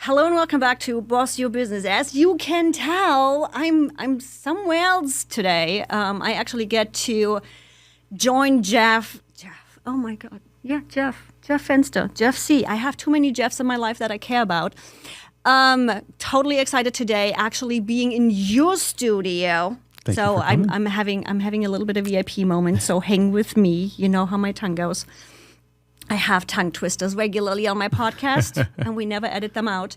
Hello and welcome back to Boss Your Business. As you can tell, I'm somewhere else today. I actually get to join Jeff. Oh my God. Yeah, Jeff Fenster. Jeff C. I have too many Jeffs in my life that I care about. Totally excited today, actually being in your studio. Thank so you for coming. I'm having a little bit of VIP moment. So hang with me. You know how my tongue goes. I have tongue twisters regularly on my podcast, and we never edit them out.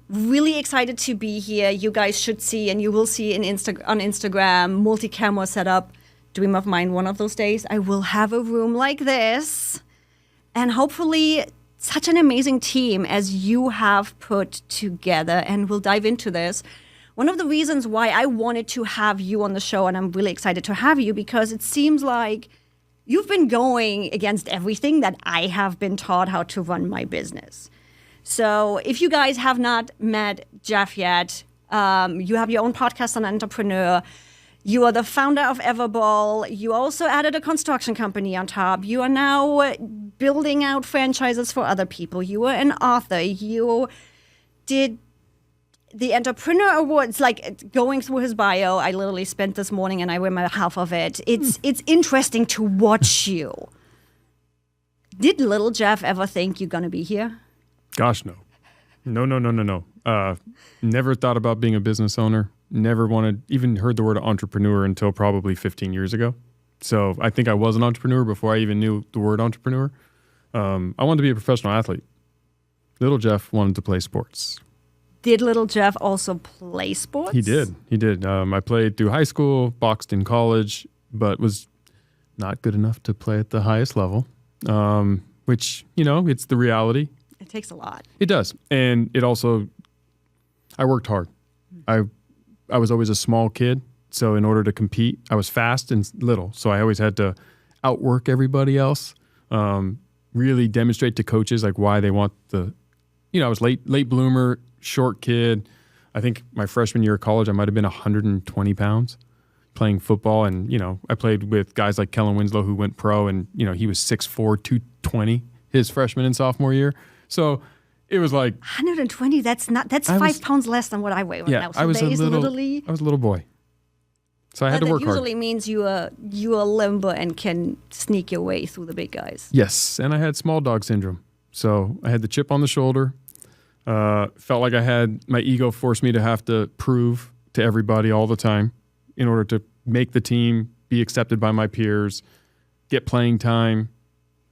Really excited to be here. You guys should see, and you will see on Instagram, multi-camera setup. Dream of mine one of those days. I will have a room like this, and hopefully such an amazing team as you have put together, and we'll dive into this. One of the reasons why I wanted to have you on the show, and I'm really excited to have you, because it seems like you've been going against everything that I have been taught how to run my business. So if you guys have not met Jeff yet, you have your own podcast on Entrepreneur. You are the founder of Everball. You also added a construction company on top. You are now building out franchises for other people. You were an author. You did the Entrepreneur Awards, like going through his bio. I literally spent this morning and I remember half of it. It's interesting to watch you. Did little Jeff ever think you're going to be here? Gosh, no. No. Never thought about being a business owner. Never even heard the word entrepreneur until probably 15 years ago. So I think I was an entrepreneur before I even knew the word entrepreneur. I wanted to be a professional athlete. Little Jeff wanted to play sports. Did little Jeff also play sports? He did. I played through high school, boxed in college, but was not good enough to play at the highest level, which, it's the reality. It takes a lot. It does. And it also, I worked hard. I was always a small kid. So in order to compete, I was fast and little. So I always had to outwork everybody else, really demonstrate to coaches like why they want I was late bloomer, short kid. I think my freshman year of college, I might have been 120 pounds playing football. And, I played with guys like Kellen Winslow who went pro and, he was 6'4", 220 his freshman and sophomore year. So it was like 120. That's 5 pounds less than what I weigh right now. So I was a little boy. So I had to work hard. That usually means you are limber and can sneak your way through the big guys. Yes, and I had small dog syndrome. So I had the chip on the shoulder. Felt like my ego forced me to have to prove to everybody all the time in order to make the team, be accepted by my peers, get playing time.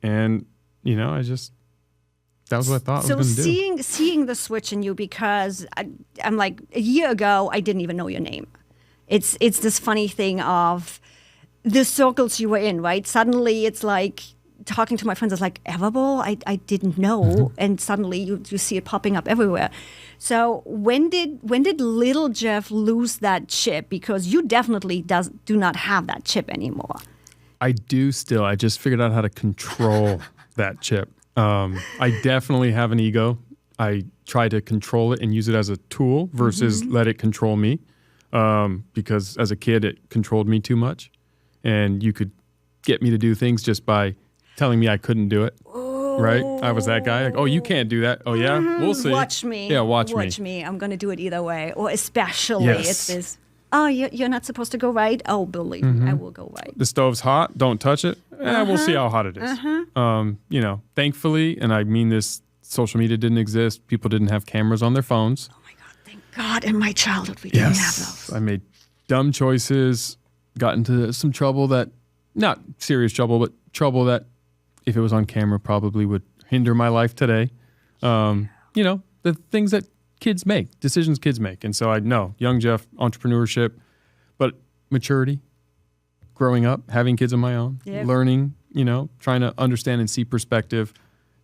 And, that was what I thought I was going to do. So seeing the switch in you, because I'm like, a year ago, I didn't even know your name. It's this funny thing of the circles you were in, right? Suddenly it's like, talking to my friends, it's like, Everball? I didn't know. Mm-hmm. And suddenly you see it popping up everywhere. So when did little Jeff lose that chip? Because you definitely do not have that chip anymore. I do still. I just figured out how to control that chip. I definitely have an ego. I try to control it and use it as a tool versus let it control me. Because as a kid, it controlled me too much. And you could get me to do things just by telling me I couldn't do it. Oh. Right? I was that guy. Like, oh, you can't do that. Oh, yeah? We'll see. Watch me. Yeah, watch me. Watch me. I'm going to do it either way. Or especially it's this, oh, you're not supposed to go right? Oh, believe me, I will go right. The stove's hot. Don't touch it. We'll see how hot it is. Thankfully, and I mean this, social media didn't exist. People didn't have cameras on their phones. Oh, my God. Thank God. In my childhood, we didn't have those. I made dumb choices, got into some trouble that, not serious trouble, but trouble that if it was on camera probably would hinder my life today. The things that kids make, decisions kids make. And so I know, young Jeff, entrepreneurship, but maturity, growing up, having kids of my own, learning, trying to understand and see perspective.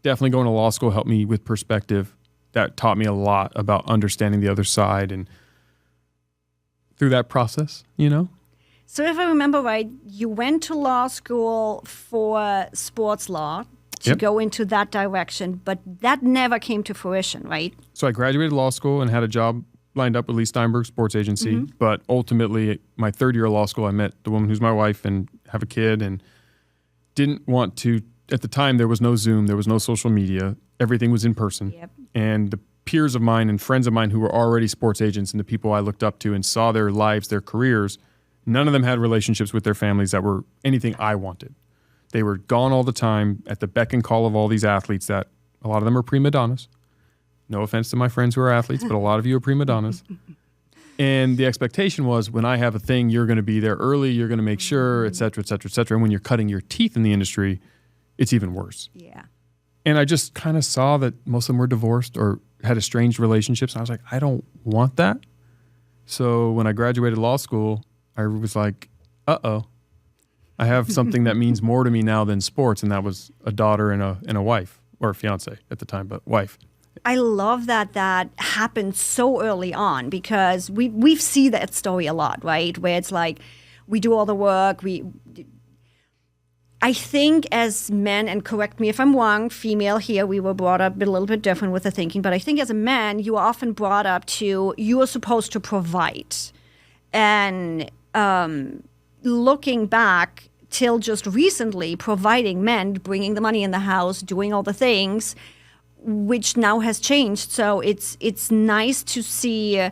Definitely going to law school helped me with perspective. That taught me a lot about understanding the other side and through that process, So if I remember right, you went to law school for sports law to go into that direction, but that never came to fruition, right? So I graduated law school and had a job lined up with Lee Steinberg Sports Agency, but ultimately, my third year of law school, I met the woman who's my wife and have a kid and didn't want to, at the time, there was no Zoom, there was no social media, everything was in person. Yep. And peers of mine and friends of mine who were already sports agents and the people I looked up to and saw their lives, their careers, none of them had relationships with their families that were anything I wanted. They were gone all the time at the beck and call of all these athletes that a lot of them are prima donnas. No offense to my friends who are athletes, but a lot of you are prima donnas. And the expectation was when I have a thing, you're going to be there early, you're going to make sure, et cetera, et cetera, et cetera. And when you're cutting your teeth in the industry, it's even worse. Yeah. And I just kind of saw that most of them were divorced or had estranged relationships. And I was like, I don't want that. So when I graduated law school, I was like, uh-oh, I have something that means more to me now than sports. And that was a daughter and a wife, or a fiance at the time, but wife. I love that happened so early on, because we see that story a lot, right? Where it's like we do all the work. I think as men, and correct me if I'm wrong, female here, we were brought up a little bit different with the thinking, but I think as a man, you are often brought up to, you are supposed to provide. And looking back till just recently, providing meant bringing the money in the house, doing all the things, which now has changed. So it's nice to see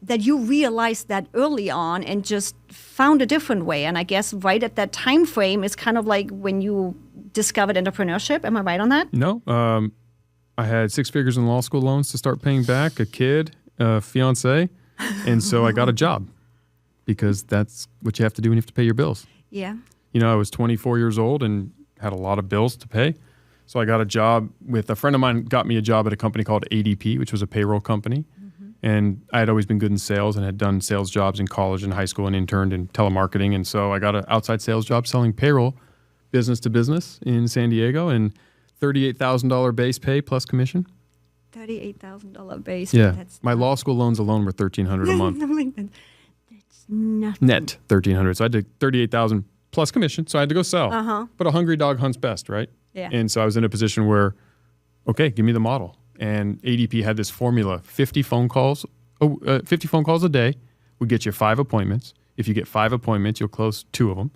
that you realized that early on and just found a different way. And I guess right at that time frame is kind of like when you discovered entrepreneurship. Am I right on that? No. I had 6 figures in law school loans to start paying back, a kid, a fiance. And so I got a job, because that's what you have to do when you have to pay your bills. Yeah. You know, I was 24 years old and had a lot of bills to pay. So I got a job with a friend of mine, got me a job at a company called ADP, which was a payroll company. Mm-hmm. And I had always been good in sales and had done sales jobs in college and high school and interned in telemarketing. And so I got an outside sales job selling payroll business to business in San Diego, and $38,000 base pay plus commission. $38,000 base. Yeah. My law school loans alone were $1,300 a month. That's nothing. Net $1,300. So I did $38,000 plus commission. So I had to go sell. Uh-huh. But a hungry dog hunts best, right? Yeah. And so I was in a position where, okay, give me the model. And ADP had this formula: 50 phone calls a day would get you 5 appointments. If you get 5 appointments, you'll close 2 of them.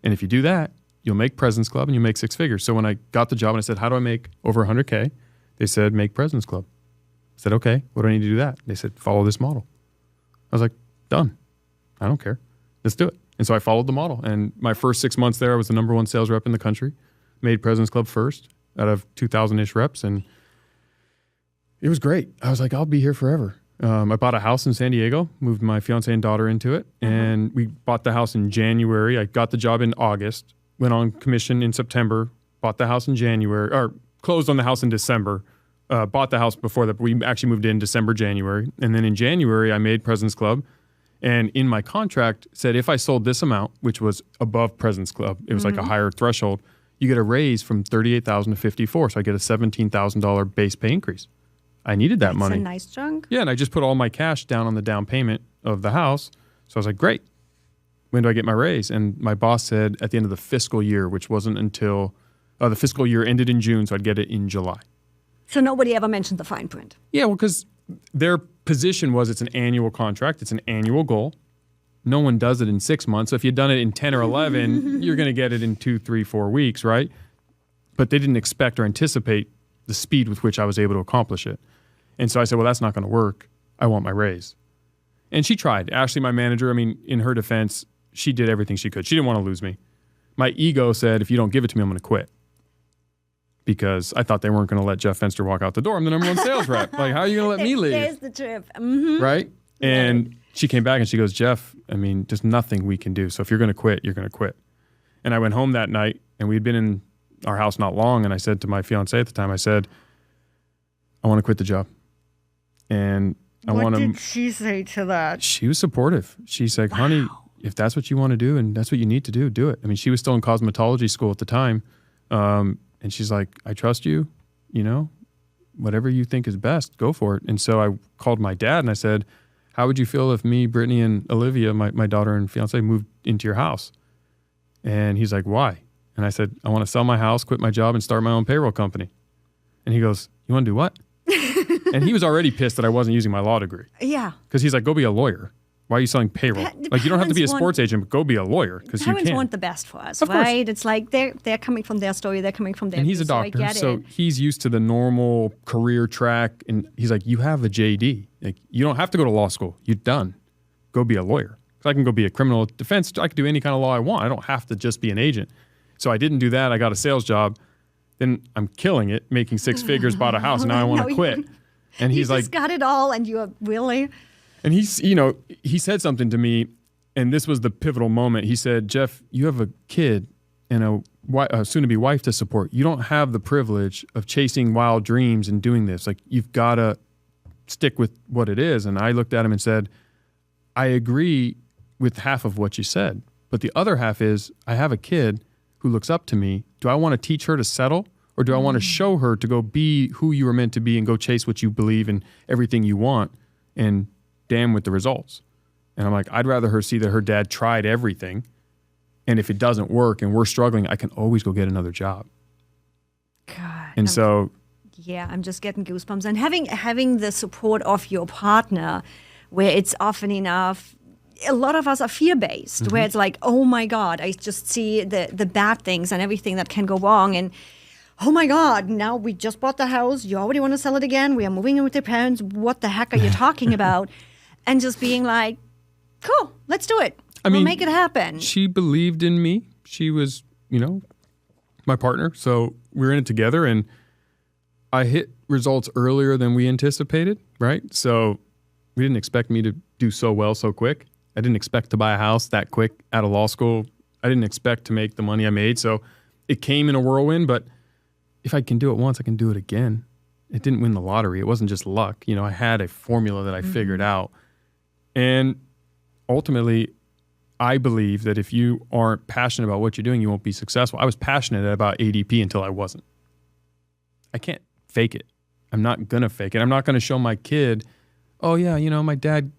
And if you do that, you'll make President's Club and you'll make 6 figures. So when I got the job and I said, how do I make over 100K? They said, make President's Club. I said, okay, what do I need to do that? They said, follow this model. I was like, done. I don't care. Let's do it. And so I followed the model. And my first 6 months there, I was the number 1 sales rep in the country. Made President's Club first out of 2,000-ish reps. And it was great. I was like, I'll be here forever. I bought a house in San Diego, moved my fiance and daughter into it. And we bought the house in January. I got the job in August, went on commission in September, bought the house in January, or closed on the house in December, bought the house before that. But we actually moved in December, January. And then in January, I made President's Club. And in my contract said, if I sold this amount, which was above President's Club, it was like a higher threshold, you get a raise from $38,000 to $54,000. So I get a $17,000 base pay increase. I needed that money. That's a nice chunk. Yeah, and I just put all my cash down on the down payment of the house. So I was like, great. When do I get my raise? And my boss said at the end of the fiscal year, which wasn't until the fiscal year ended in June, so I'd get it in July. So nobody ever mentioned the fine print. Yeah, well, because their position was it's an annual contract. It's an annual goal. No one does it in 6 months. So if you'd done it in 10 or 11, you're going to get it in 2, 3, 4 weeks, right? But they didn't expect or anticipate the speed with which I was able to accomplish it. And so I said, well, that's not going to work. I want my raise. And she tried. Ashley, my manager, I mean, in her defense, she did everything she could. She didn't want to lose me. My ego said, if you don't give it to me, I'm going to quit. Because I thought they weren't going to let Jeff Fenster walk out the door. I'm the number 1 sales rep. Like, how are you going to let me leave? There's the trip. Mm-hmm. Right? And she came back and she goes, Jeff, I mean, there's nothing we can do. So if you're going to quit, you're going to quit. And I went home that night, and we'd been in our house not long. And I said to my fiance at the time, I said, I want to quit the job. And I want to. What did she say to that? She was supportive. She's like, honey, if that's what you want to do and that's what you need to do, do it. I mean, she was still in cosmetology school at the time. And she's like, I trust you, you know, whatever you think is best, go for it. And so I called my dad and I said, how would you feel if me, Brittany, and Olivia, my daughter and fiance, moved into your house? And he's like, why? And I said, I want to sell my house, quit my job, and start my own payroll company. And he goes, you want to do what? And he was already pissed that I wasn't using my law degree. Yeah. Because he's like, go be a lawyer. Why are you selling payroll? Like, you don't have to be a sports agent, but go be a lawyer because you Parents can. want the best for us, Of course. right? It's like they're coming from their story, they're coming from their And he's a view, so I doctor, get so it. he's used to the normal career track. And he's like, you have a JD. Like, you don't have to go to law school. You're done. Go be a lawyer. 'Cause I can go be a criminal defense. I can do any kind of law I want. I don't have to just be an agent. So I didn't do that. I got a sales job. Then I'm killing it, making six figures, bought a house, and now I want to quit. And he's You like, just got it all, and you're really... and he's, you know, he said something to me, and this was the pivotal moment. He said, Jeff, you have a kid and a soon-to-be wife to support. You don't have the privilege of chasing wild dreams and doing this. Like, you've got to stick with what it is. And I looked at him and said, I agree with half of what you said. But the other half is, I have a kid who looks up to me. Do I want to teach her to settle? Or do I want to show her to go be who you were meant to be and go chase what you believe and everything you want and damn with the results? And I'm like, I'd rather her see that her dad tried everything. And if it doesn't work and we're struggling, I can always go get another job. God. And so, Yeah, I'm just getting goosebumps. And having the support of your partner, where it's often enough, a lot of us are fear-based, where it's like, oh my God, I just see the bad things and everything that can go wrong. And oh my God, now we just bought the house. You already want to sell it again. We are moving in with your parents. What the heck are you talking about? And just being like, cool, let's do it. We'll make it happen. she believed in me. She was, you know, my partner. So we're in it together. And I hit results earlier than we anticipated, right? So we didn't expect me to do so well so quick. I didn't expect to buy a house that quick out of law school. I didn't expect to make the money I made. So it came in a whirlwind, but if I can do it once, I can do it again. It didn't win the lottery. It wasn't just luck. You know, I had a formula that I figured out. And ultimately, I believe that if you aren't passionate about what you're doing, you won't be successful. I was passionate about ADP until I wasn't. I can't fake it. I'm not going to fake it. I'm not going to show my kid, oh yeah, you know, my dad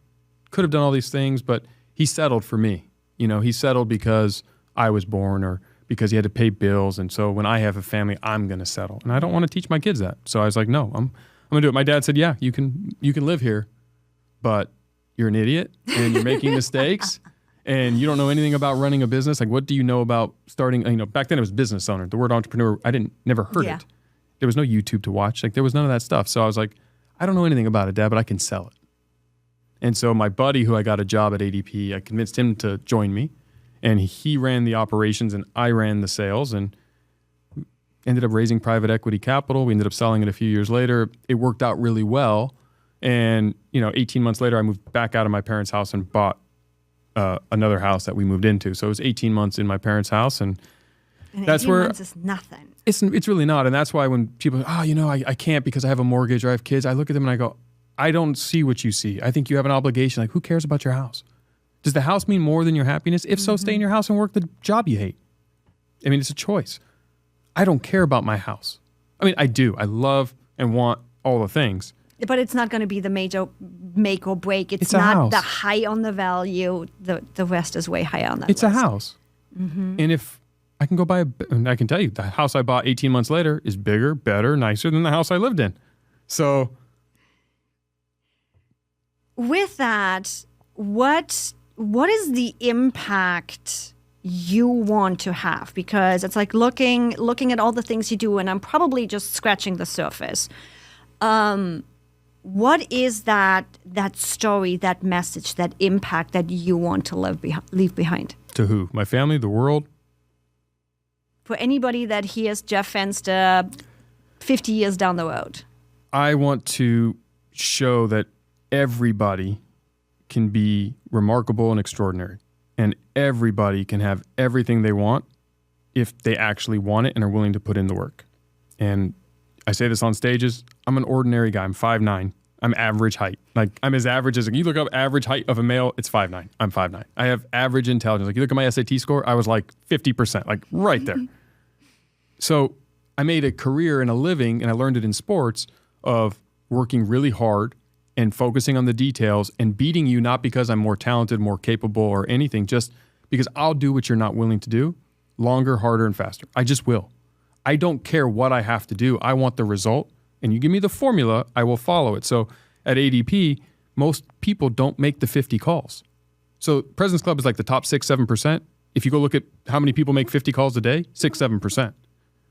could have done all these things, but he settled for me. You know, he settled because I was born or because he had to pay bills. And so when I have a family, I'm going to settle. And I don't want to teach my kids that. So I was like, no, I'm going to do it. My dad said, yeah, you can live here, but you're an idiot and you're making mistakes and you don't know anything about running a business. Like, what do you know about starting? You know, back then it was business owner. The word entrepreneur, never heard it. There was no YouTube to watch. Like, there was none of that stuff. So I was like, I don't know anything about it, Dad, but I can sell it. And so my buddy, who I got a job at ADP, I convinced him to join me. And he ran the operations and I ran the sales and ended up raising private equity capital. We ended up selling it a few years later. It worked out really well. And, you know, 18 months later, I moved back out of my parents' house and bought another house that we moved into. So it was 18 months in my parents' house. And that's 18 where months is nothing. it's really not. And that's why when people, you know, I can't because I have a mortgage or I have kids, I look at them and I go, I don't see what you see. I think you have an obligation. Like, who cares about your house? Does the house mean more than your happiness? If so, stay in your house and work the job you hate. I mean, it's a choice. I don't care about my house. I mean, I do. I love and want all the things. But it's not going to be the major make or break. It's a not house. the high on the value. The rest is way higher on that It's list. a house. And if I can go buy and I can tell you, the house I bought 18 months later is bigger, better, nicer than the house I lived in. So with that, what is the impact you want to have? Because it's like looking at all the things you do, and I'm probably just scratching the surface. What is that story, that message, that impact that you want to leave behind? to who? My family, the world? For anybody that hears Jeff Fenster 50 years down the road. I want to show that everybody can be remarkable and extraordinary. And everybody can have everything they want if they actually want it and are willing to put in the work. And I say this on stages. I'm an ordinary guy. I'm 5'9". I'm average height. Like, I'm as average as, you look up average height of a male, it's 5'9". I'm 5'9". I have average intelligence. Like, you look at my SAT score, I was like 50%, like right there. So I made a career and a living, and I learned it in sports, of working really hard and focusing on the details and beating you, not because I'm more talented, more capable or anything, just because I'll do what you're not willing to do, longer, harder, and faster. I just will. I don't care what I have to do. I want the result. And you give me the formula, I will follow it. So at ADP, most people don't make the 50 calls. So President's Club is like the top 6-7%. If you go look at how many people make 50 calls a day, 6-7%,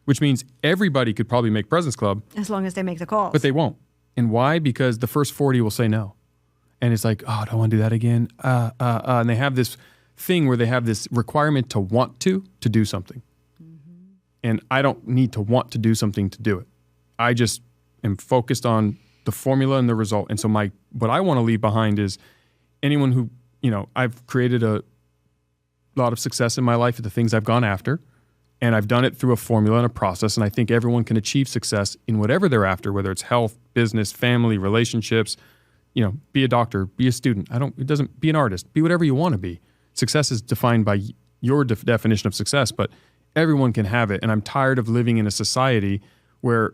which means everybody could probably make President's Club. As long as they make the calls. But they won't. And why? Because the first 40 will say no. And it's like, oh, do I want to do that again? And they have this thing where they have this requirement to want to do something. Mm-hmm. And I don't need to want to do something to do it. I just am focused on the formula and the result. And so what I want to leave behind is anyone who, I've created a lot of success in my life at the things I've gone after. And I've done it through a formula and a process. And I think everyone can achieve success in whatever they're after, whether it's health, business, family, relationships, be a doctor, be a student. Be an artist, be whatever you want to be. Success is defined by your definition of success, but everyone can have it. And I'm tired of living in a society where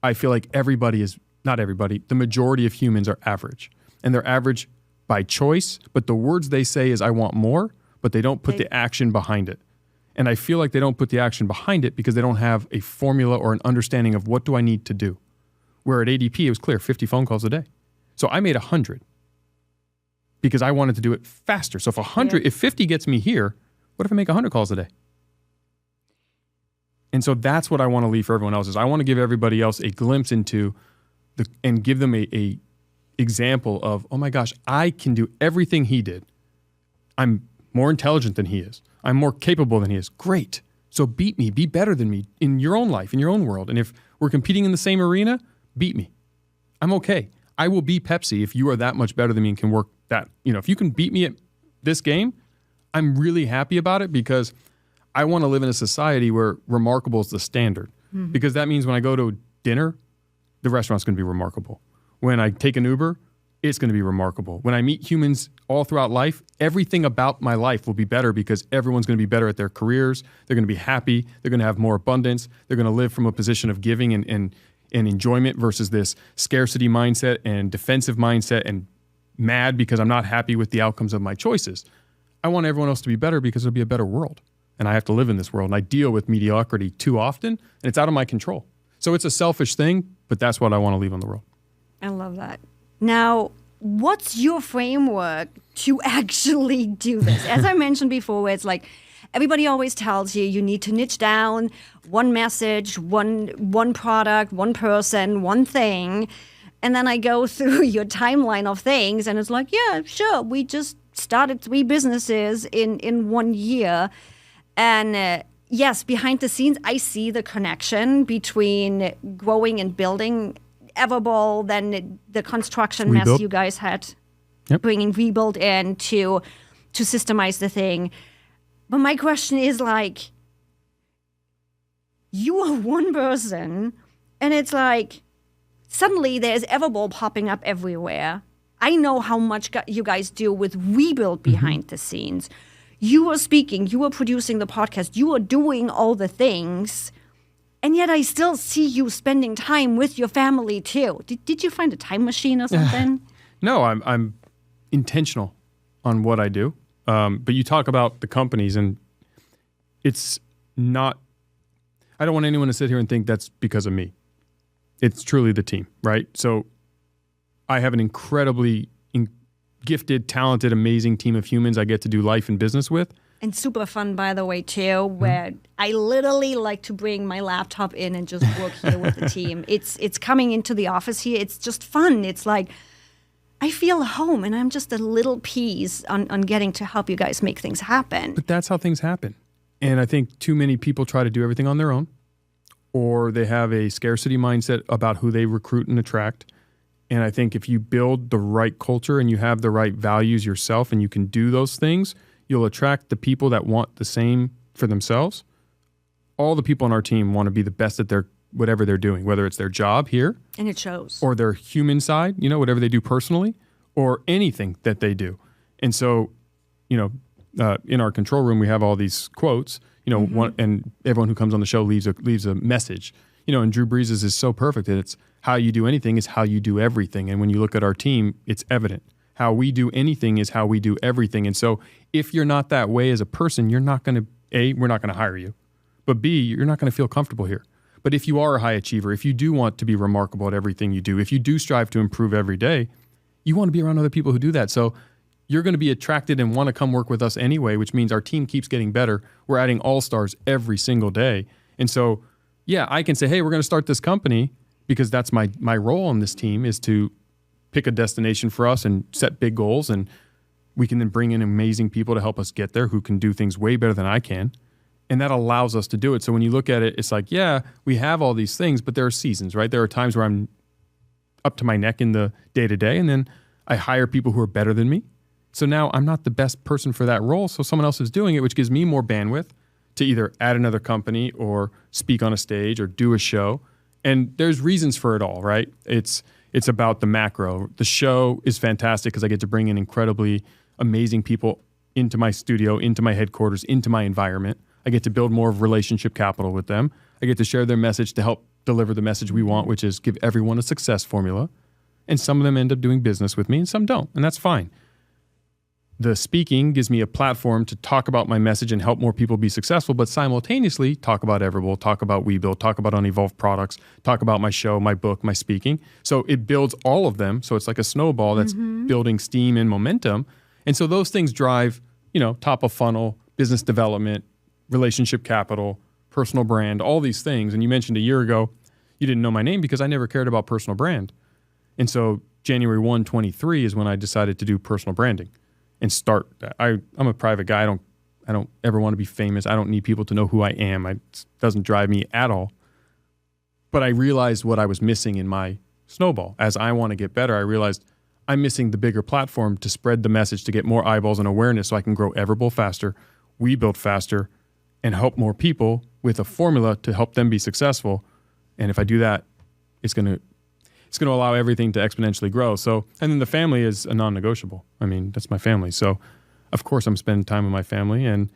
I feel like not everybody, the majority of humans are average. And they're average by choice, but the words they say is, I want more, but they don't put the action behind it. And I feel like they don't put the action behind it because they don't have a formula or an understanding of what do I need to do. Where at ADP, it was clear, 50 phone calls a day. So I made 100 because I wanted to do it faster. So if 50 gets me here, what if I make 100 calls a day? And so that's what I want to leave for everyone else is I want to give everybody else a glimpse into and give them a example of, oh my gosh, I can do everything he did. I'm more intelligent than he is. I'm more capable than he is. Great. So beat me, be better than me in your own life, in your own world. And if we're competing in the same arena, beat me. I'm okay. I will be Pepsi if you are that much better than me and can work that. If you can beat me at this game, I'm really happy about it because I want to live in a society where remarkable is the standard. Mm-hmm. Because that means when I go to dinner, the restaurant's going to be remarkable. When I take an Uber, it's going to be remarkable. When I meet humans all throughout life, everything about my life will be better because everyone's going to be better at their careers. They're going to be happy. They're going to have more abundance. They're going to live from a position of giving and enjoyment versus this scarcity mindset and defensive mindset and mad because I'm not happy with the outcomes of my choices. I want everyone else to be better because it'll be a better world. And I have to live in this world. And I deal with mediocrity too often, and it's out of my control. So it's a selfish thing, but that's what I want to leave on the world. I love that. Now, what's your framework to actually do this? As I mentioned before, where it's like everybody always tells you need to niche down one message, one product, one person, one thing. And then I go through your timeline of things and it's like, yeah, sure. We just started 3 businesses in 1 year. And yes, behind the scenes, I see the connection between growing and building Everball, then the construction Rebuild. mess you guys had, bringing Rebuild in to systemize the thing. But my question is like, you are one person, and it's like, suddenly there's Everball popping up everywhere. I know how much you guys do with Rebuild behind the scenes. You are speaking, you are producing the podcast, you are doing all the things. And yet I still see you spending time with your family too. Did you find a time machine or something? No, I'm intentional on what I do. But you talk about the companies and it's not, I don't want anyone to sit here and think that's because of me. It's truly the team, right? So I have an incredibly gifted, talented, amazing team of humans I get to do life and business with. And super fun, by the way, too, where I literally like to bring my laptop in and just work here with the team. It's coming into the office here. It's just fun. It's like, I feel home, and I'm just a little piece on getting to help you guys make things happen. But that's how things happen. And I think too many people try to do everything on their own, or they have a scarcity mindset about who they recruit and attract. And I think if you build the right culture and you have the right values yourself and you can do those things, you'll attract the people that want the same for themselves. All the people on our team want to be the best at whatever they're doing, whether it's their job here. And it shows. Or their human side, whatever they do personally, or anything that they do. And so, in our control room, we have all these quotes, and everyone who comes on the show leaves a message. And Drew Brees' is so perfect that it's how you do anything is how you do everything. And when you look at our team, it's evident. How we do anything is how we do everything. And so if you're not that way as a person, you're not going to, A, we're not going to hire you. But B, you're not going to feel comfortable here. But if you are a high achiever, if you do want to be remarkable at everything you do, if you do strive to improve every day, you want to be around other people who do that. So you're going to be attracted and want to come work with us anyway, which means our team keeps getting better. We're adding all-stars every single day. And so, yeah, I can say, hey, we're going to start this company because that's my role on this team is to pick a destination for us and set big goals. And we can then bring in amazing people to help us get there who can do things way better than I can. And that allows us to do it. So when you look at it, it's like, yeah, we have all these things, but there are seasons, right? There are times where I'm up to my neck in the day-to-day, and then I hire people who are better than me. So now I'm not the best person for that role, so someone else is doing it, which gives me more bandwidth to either add another company or speak on a stage or do a show. And there's reasons for it all, right? It's about the macro. The show is fantastic because I get to bring in incredibly amazing people into my studio, into my headquarters, into my environment. I get to build more of relationship capital with them. I get to share their message to help deliver the message we want, which is give everyone a success formula. And some of them end up doing business with me and some don't, and that's fine. The speaking gives me a platform to talk about my message and help more people be successful, but simultaneously talk about Everable, talk about WeBuild, talk about unevolved products, talk about my show, my book, my speaking. So it builds all of them. So it's like a snowball that's building steam and momentum. And so those things drive, top of funnel, business development, relationship capital, personal brand, all these things. And you mentioned a year ago, you didn't know my name because I never cared about personal brand. And so January 1, 23 is when I decided to do personal branding and start that. I'm a private guy. I don't ever want to be famous. I don't need people to know who I am. It doesn't drive me at all. But I realized what I was missing in my snowball. As I want to get better, I realized I'm missing the bigger platform to spread the message, to get more eyeballs and awareness so I can grow Everable faster, WeBuild faster, and help more people with a formula to help them be successful. And if I do that, it's going to allow everything to exponentially grow. So, and then the family is a non-negotiable. I mean, that's my family. So, of course, I'm spending time with my family. And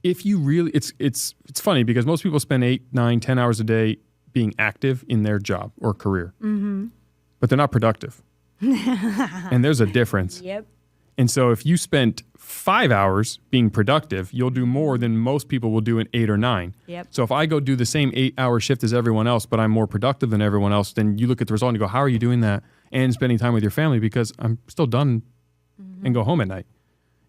if you really, it's funny because most people spend 8, 9, 10 hours a day being active in their job or career, but they're not productive. And there's a difference. Yep. And so if you spent 5 hours being productive, you'll do more than most people will do in 8 or 9. Yep. So if I go do the same 8-hour shift as everyone else, but I'm more productive than everyone else, then you look at the result and you go, how are you doing that? And spending time with your family because I'm still done and go home at night.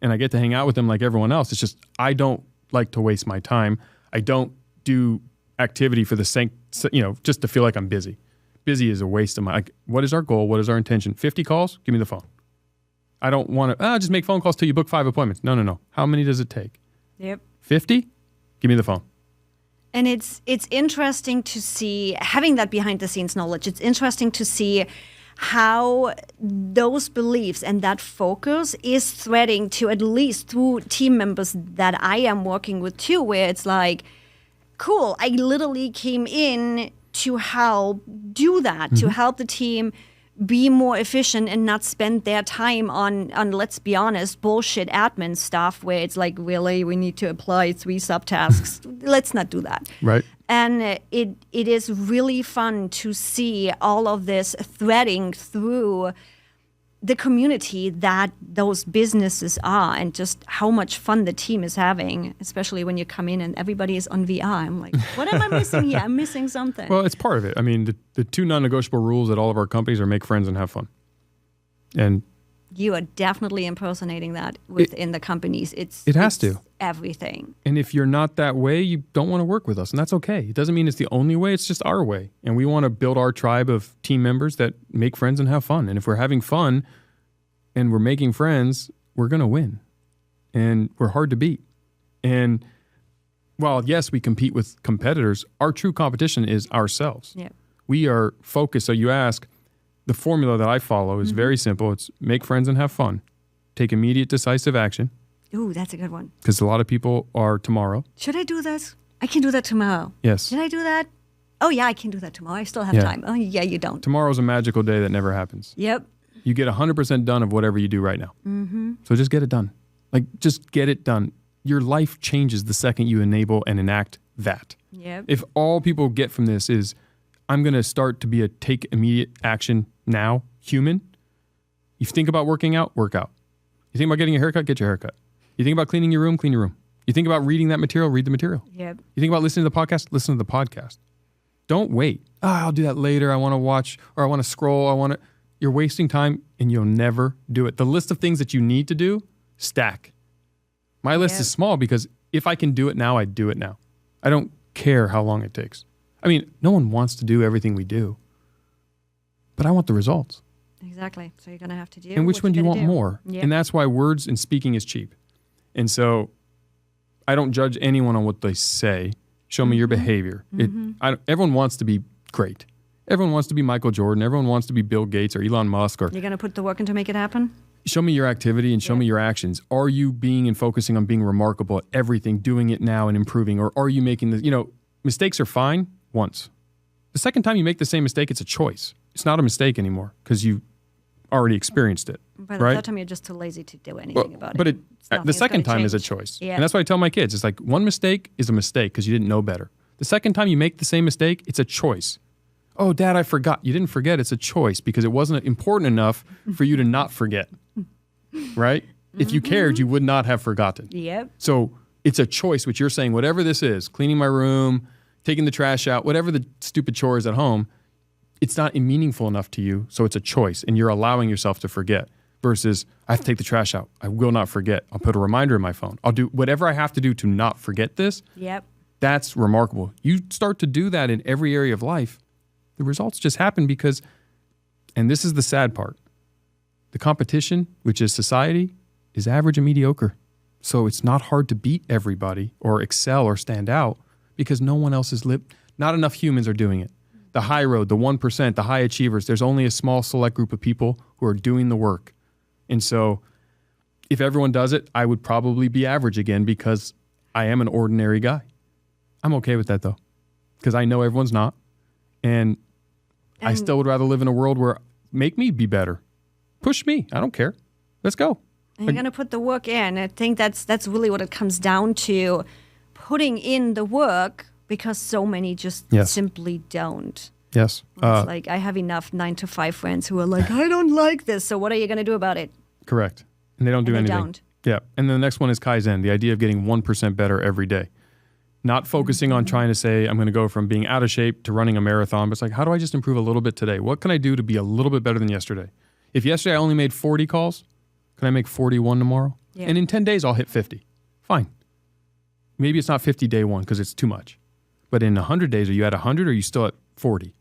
And I get to hang out with them like everyone else. It's just, I don't like to waste my time. I don't do activity for the sake, just to feel like I'm busy. Busy is a waste of my, what is our goal? What is our intention? 50 calls? Give me the phone. I don't want to, just make phone calls till you book 5 appointments. No. How many does it take? Yep. 50? Give me the phone. And it's interesting to see, having that behind the scenes knowledge, it's interesting to see how those beliefs and that focus is threading to at least through team members that I am working with too, where it's like, cool, I literally came in to help do that, to help the team be more efficient and not spend their time on let's be honest, bullshit admin stuff where it's like, really, we need to apply 3 subtasks. Let's not do that. Right. And it is really fun to see all of this threading through the community that those businesses are and just how much fun the team is having, especially when you come in and everybody is on VR. I'm like, what am I missing here? I'm missing something. Well, it's part of it. I mean, the 2 non-negotiable rules at all of our companies are make friends and have fun. And you are definitely impersonating that within the companies. It has to. Everything. And if you're not that way, you don't want to work with us. And that's okay. It doesn't mean it's the only way. It's just our way. And we want to build our tribe of team members that make friends and have fun. And if we're having fun and we're making friends, we're going to win. And we're hard to beat. And while, yes, we compete with competitors, our true competition is ourselves. Yeah. We are focused. So you ask, the formula that I follow is very simple. It's make friends and have fun. Take immediate, decisive action. Ooh, that's a good one. Because a lot of people are tomorrow. Should I do this? I can do that tomorrow. Yes. Should I do that? Oh, yeah, I can do that tomorrow. I still have time. Oh, yeah, you don't. Tomorrow's a magical day that never happens. Yep. You get 100% done of whatever you do right now. So just get it done. Just get it done. Your life changes the second you enable and enact that. Yep. If all people get from this is, I'm going to start to be a take immediate action now human. You think about working out, work out. You think about getting a haircut, get your haircut. You think about cleaning your room, clean your room. You think about reading that material, read the material. Yep. You think about listening to the podcast, listen to the podcast. Don't wait. I'll do that later. I want to watch or I want to scroll. you're wasting time and you'll never do it. The list of things that you need to do, stack. My list is small because if I can do it now, I do it now. I don't care how long it takes. I mean, no one wants to do everything we do, but I want the results. Exactly. So you're going to have to do. And which one do you want more? Yep. And that's why words and speaking is cheap. And so I don't judge anyone on what they say. Show me your behavior. Everyone wants to be great. Everyone wants to be Michael Jordan. Everyone wants to be Bill Gates or Elon Musk. Or you're going to put the work in to make it happen? Show me your activity and show me your actions. Are you being and focusing on being remarkable at everything, doing it now and improving? Or are you making mistakes are fine once. The second time you make the same mistake, it's a choice. It's not a mistake anymore because you already experienced it. By the third time, you're just too lazy to do anything about it. But the second time is a choice. Yeah. And that's why I tell my kids, it's like one mistake is a mistake because you didn't know better. The second time you make the same mistake, it's a choice. Oh, Dad, I forgot. You didn't forget. It's a choice because it wasn't important enough for you to not forget. Right? If you cared, you would not have forgotten. Yep. So it's a choice, which you're saying, whatever this is, cleaning my room, taking the trash out, whatever the stupid chore is at home, it's not meaningful enough to you. So it's a choice and you're allowing yourself to forget versus I have to take the trash out. I will not forget. I'll put a reminder in my phone. I'll do whatever I have to do to not forget this. Yep. That's remarkable. You start to do that in every area of life. The results just happen because, and this is the sad part, the competition, which is society, is average and mediocre. So it's not hard to beat everybody or excel or stand out because no one else is not enough humans are doing it. The high road, the 1%, the high achievers, there's only a small select group of people who are doing the work. And so if everyone does it, I would probably be average again because I am an ordinary guy. I'm okay with that though, because I know everyone's not. And I still would rather live in a world where make me be better. Push me. I don't care. Let's go. And you're going to put the work in. I think that's really what it comes down to, putting in the work because so many just simply don't. Yes. It's like I have enough 9-to-5 friends who are like, I don't like this. So what are you going to do about it? Correct. And they don't do anything. Don't. Yeah. And then the next one is Kaizen, the idea of getting 1% better every day. Not focusing on trying to say, I'm going to go from being out of shape to running a marathon. But it's like, how do I just improve a little bit today? What can I do to be a little bit better than yesterday? If yesterday I only made 40 calls, can I make 41 tomorrow? Yeah. And in 10 days, I'll hit 50. Fine. Maybe it's not 50 day one because it's too much. But in 100 days, are you at 100 or are you still at 40?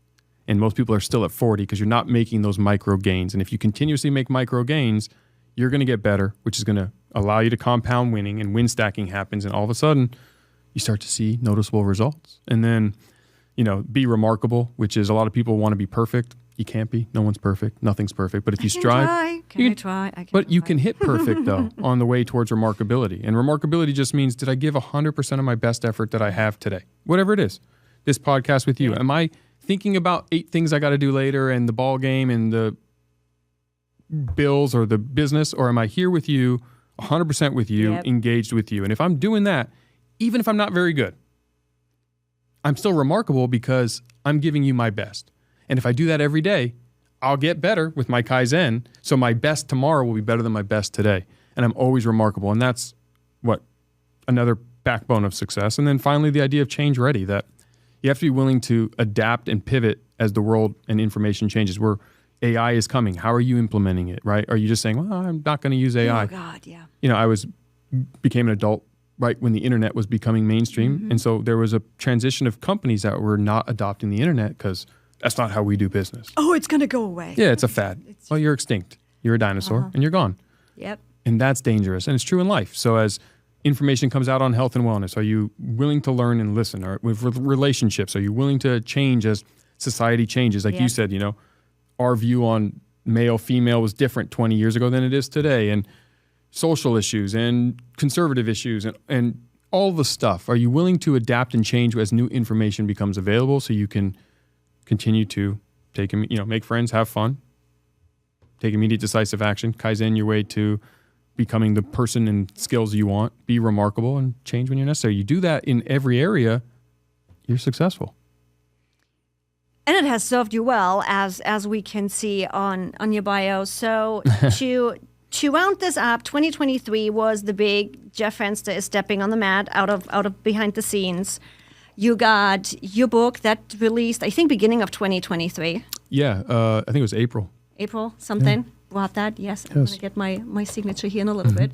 And most people are still at 40 because you're not making those micro gains. And if you continuously make micro gains, you're going to get better, which is going to allow you to compound winning, and win stacking happens. And all of a sudden, you start to see noticeable results. And then, be remarkable, which is a lot of people want to be perfect. You can't be. No one's perfect. Nothing's perfect. But if you strive, you can hit perfect though on the way towards remarkability. And remarkability just means, did I give 100% of my best effort that I have today? Whatever it is. This podcast with you. Yeah. Am I thinking about 8 things I got to do later and the ball game and the bills or the business, or am I here with you, 100% with you, engaged with you? And if I'm doing that, even if I'm not very good, I'm still remarkable because I'm giving you my best. And if I do that every day, I'll get better with my Kaizen. So my best tomorrow will be better than my best today. And I'm always remarkable. And that's another backbone of success. And then finally, the idea of change ready, that you have to be willing to adapt and pivot as the world and information changes. Where AI is coming, how are you implementing it, right? Are you just saying, well, I'm not going to use AI? Oh, God, yeah. I became an adult right when the internet was becoming mainstream. Mm-hmm. And so there was a transition of companies that were not adopting the internet because that's not how we do business. Oh, it's going to go away. Yeah, it's a fad. Well, you're extinct. You're a dinosaur and you're gone. Yep. And that's dangerous. And it's true in life. So as information comes out on health and wellness, are you willing to learn and listen? Or with relationships, are you willing to change as society changes? Like you said, our view on male, female was different 20 years ago than it is today. And social issues and conservative issues and all the stuff. Are you willing to adapt and change as new information becomes available so you can continue to make friends, have fun, take immediate decisive action, Kaizen your way to becoming the person and skills you want, be remarkable, and change when you're necessary. You do that in every area, you're successful. And it has served you well, as we can see on your bio. So to round this up, 2023 was the big Jeff Fenster is stepping on the mat out of behind the scenes. You got your book that released, I think, beginning of 2023. Yeah, I think it was April. April, something. Brought that. Yes, I'm going to get my signature here in a little bit.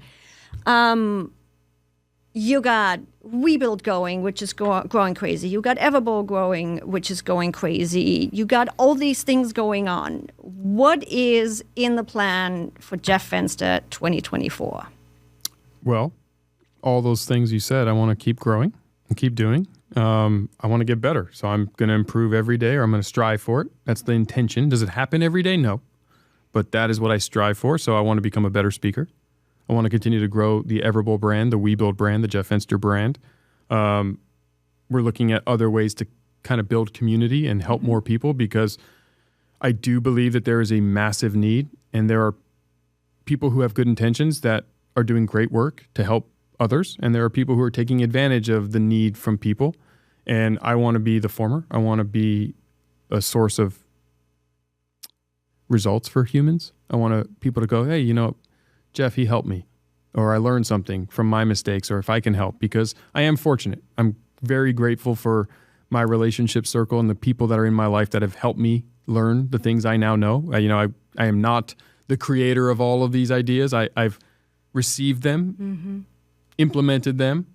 You got Rebuild going, which is growing crazy. You got Everbowl growing, which is going crazy. You got all these things going on. What is in the plan for Jeff Fenster 2024? Well, all those things you said, I want to keep growing and keep doing. I want to get better. So I'm going to improve every day, or I'm going to strive for it. That's the intention. Does it happen every day? No. But that is what I strive for. So I want to become a better speaker. I want to continue to grow the Everbowl brand, the Rebuild brand, the Jeff Fenster brand. We're looking at other ways to kind of build community and help more people, because I do believe that there is a massive need, and there are people who have good intentions that are doing great work to help others, and there are people who are taking advantage of the need from people. And I want to be the former. I want to be a source of results for humans. I want people to go, hey, Jeff, he helped me, or I learned something from my mistakes, or if I can help, because I am fortunate. I'm very grateful for my relationship circle and the people that are in my life that have helped me learn the things I now know. I am not the creator of all of these ideas. I've received them, implemented them,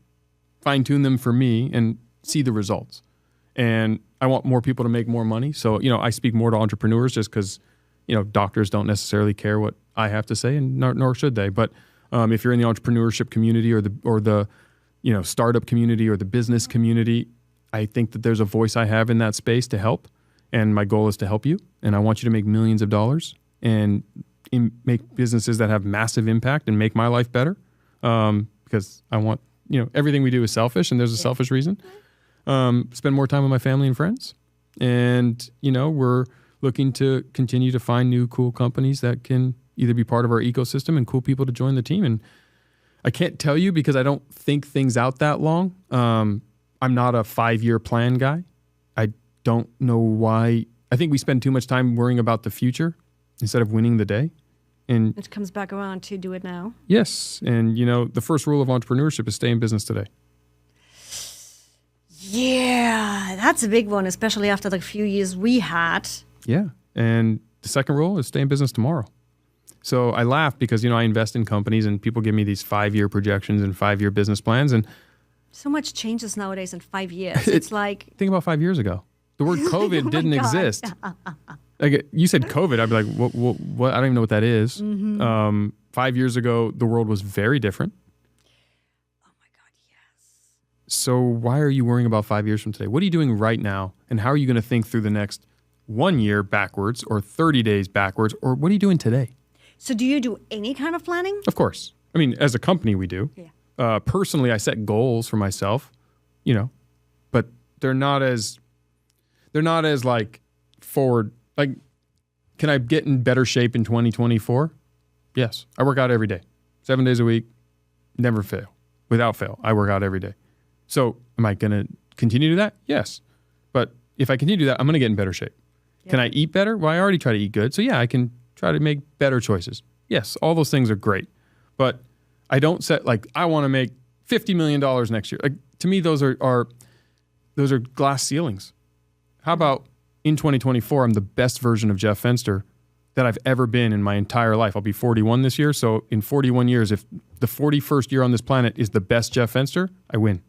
fine-tuned them for me, and see the results. And I want more people to make more money. So, I speak more to entrepreneurs just because, doctors don't necessarily care what I have to say, and nor should they. But if you're in the entrepreneurship community or the startup community or the business community, I think that there's a voice I have in that space to help. And my goal is to help you. And I want you to make millions of dollars and make businesses that have massive impact and make my life better. Because I want, everything we do is selfish, and there's a selfish reason. Spend more time with my family and friends. And, we're looking to continue to find new cool companies that can either be part of our ecosystem and cool people to join the team. And I can't tell you because I don't think things out that long. I'm not a 5-year plan guy. I don't know why. I think we spend too much time worrying about the future instead of winning the day. And it comes back around to do it now. Yes. And, the first rule of entrepreneurship is stay in business today. Yeah, that's a big one, especially after the few years we had. Yeah. And the second rule is stay in business tomorrow. So I laugh because, I invest in companies and people give me these 5-year projections and 5-year business plans. And so much changes nowadays in 5 years. It's like... Think about 5 years ago. The word COVID didn't exist. Like, you said COVID, I'd be like, what? I don't even know what that is. 5 years ago, the world was very different. Oh my God, yes. So why are you worrying about 5 years from today? What are you doing right now? And how are you going to think through the next 1 year backwards or 30 days backwards? Or what are you doing today? So do you do any kind of planning? Of course. I mean, as a company, we do. Yeah. Personally, I set goals for myself, but they're not as like forward. Like, can I get in better shape in 2024? Yes. I work out every day, 7 days a week, never fail. Without fail, I work out every day. So am I going to continue to do that? Yes. But if I continue to do that, I'm going to get in better shape. Yep. Can I eat better? Well, I already try to eat good. So yeah, I can try to make better choices. Yes, all those things are great. But I don't set I want to make $50 million next year. Like, to me, those are glass ceilings. How about in 2024, I'm the best version of Jeff Fenster that I've ever been in my entire life. I'll be 41 this year. So in 41 years, if the 41st year on this planet is the best Jeff Fenster, I win.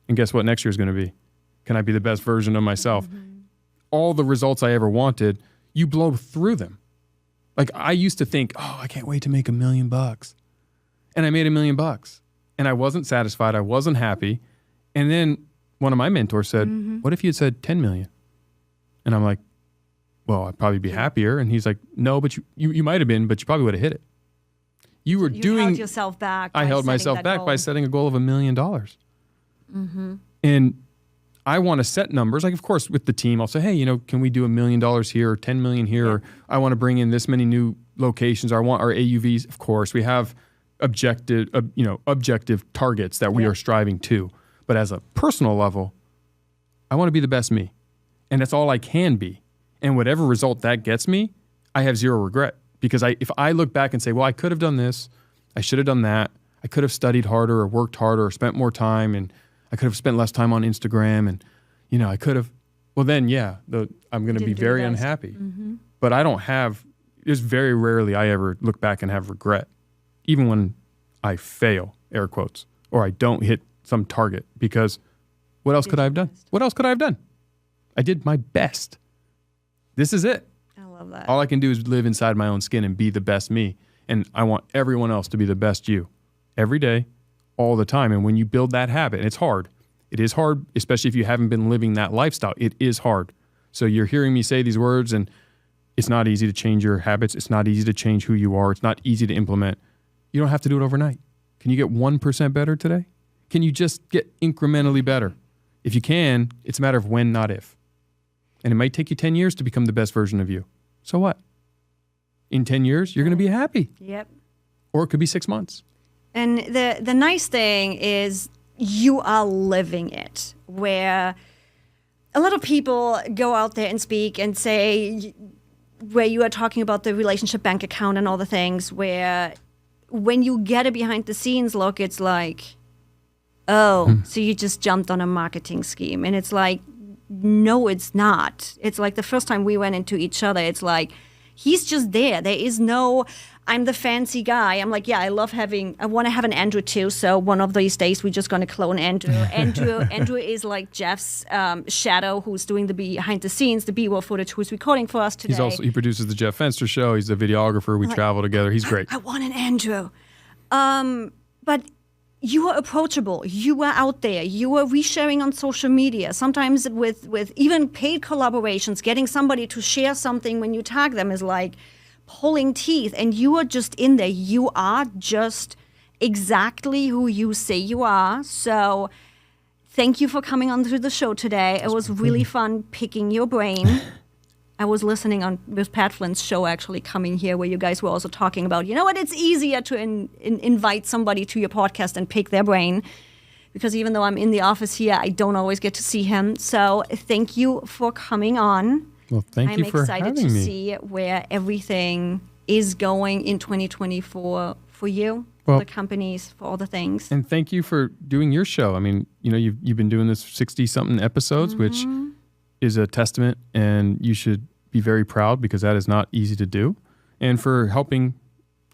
And guess what next year is going to be? Can I be the best version of myself? All the results I ever wanted, you blow through them. Like, I used to think, I can't wait to make $1 million. And I made $1 million. And I wasn't satisfied. I wasn't happy. And then one of my mentors said, what if you had said 10 million? And I'm like, well, I'd probably be happier. And he's like, no, but you might have been, but you probably would have hit it. You held yourself back. I held myself back by setting a goal of $1 million. And I want to set numbers. Like, of course, with the team, I'll say, hey, can we do $1 million here or 10 million here? Yeah. Or I want to bring in this many new locations. Or I want our AUVs. Of course, we have objective targets that we are striving to. But as a personal level, I want to be the best me. And that's all I can be. And whatever result that gets me, I have zero regret. Because if I look back and say, well, I could have done this, I should have done that, I could have studied harder or worked harder or spent more time, and I could have spent less time on Instagram, and I could have, well then, I'm going to be very unhappy. But I don't have There's very rarely I ever look back and have regret, even when I fail, air quotes, or I don't hit some target, because what else could I have done? What else could I have done? I did my best. This is it. I love that. All I can do is live inside my own skin and be the best me. And I want everyone else to be the best you every day, all the time. And when you build that habit, and it's hard. It is hard, especially if you haven't been living that lifestyle. It is hard. So you're hearing me say these words, and it's not easy to change your habits. It's not easy to change who you are. It's not easy to implement. You don't have to do it overnight. Can you get 1% better today? Can you just get incrementally better? If you can, it's a matter of when, not if. And it might take you 10 years to become the best version of you. So what? In 10 years, you're going to be happy. Yep. Or it could be 6 months. And the nice thing is you are living it, where a lot of people go out there and speak and say, where you are talking about the relationship bank account and all the things, where when you get a behind the scenes look, it's like, oh, so you just jumped on a marketing scheme. And it's like, no, it's not. It's like the first time we went into each other, it's like, he's just there. There is no, I'm the fancy guy. I'm like, yeah, I want to have an Andrew too. So one of these days, we're just going to clone Andrew. Andrew is like Jeff's shadow, who's doing the behind the scenes, the B-roll footage, who's recording for us today. He produces the Jeff Fenster show. He's the videographer. We travel together. He's great. I want an Andrew. But you are approachable. You are out there. You are resharing on social media, sometimes with even paid collaborations. Getting somebody to share something when you tag them is like pulling teeth, and you are just in there. You are just exactly who you say you are. So thank you for coming on to the show today. It was really fun picking your brain. I was listening on with Pat Flynn's show, actually coming here, where you guys were also talking about, you know what, it's easier to invite somebody to your podcast and pick their brain, because even though I'm in the office here, I don't always get to see him. So thank you for coming on. Well, thank you for having me. I'm excited to see where everything is going in 2024 for you, for the companies, for all the things. And thank you for doing your show. I mean, you know, you've been doing this 60-something episodes, which is a testament, and you should be very proud, because that is not easy to do. And for helping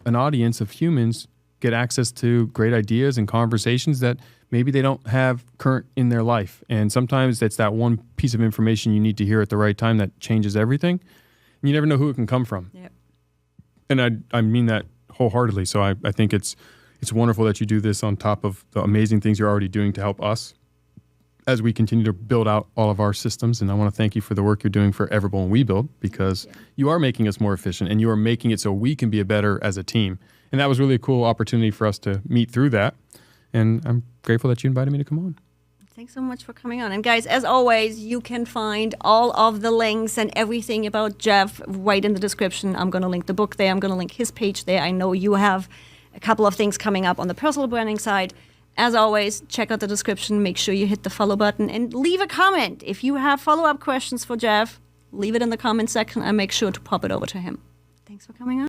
an audience of humans get access to great ideas and conversations that maybe they don't have current in their life. And sometimes it's that one piece of information you need to hear at the right time that changes everything. And you never know who it can come from. Yep. And I mean that wholeheartedly. So I think it's wonderful that you do this on top of the amazing things you're already doing to help us as we continue to build out all of our systems. And I want to thank you for the work you're doing for Everable and We Build, because you are making us more efficient, and you are making it so we can be better as a team. And that was really a cool opportunity for us to meet through that. And I'm grateful that you invited me to come on. Thanks so much for coming on. And guys, as always, you can find all of the links and everything about Jeff right in the description. I'm going to link the book there. I'm going to link his page there. I know you have a couple of things coming up on the personal branding side. As always, check out the description. Make sure you hit the follow button and leave a comment. If you have follow-up questions for Jeff, leave it in the comment section and make sure to pop it over to him. Thanks for coming on.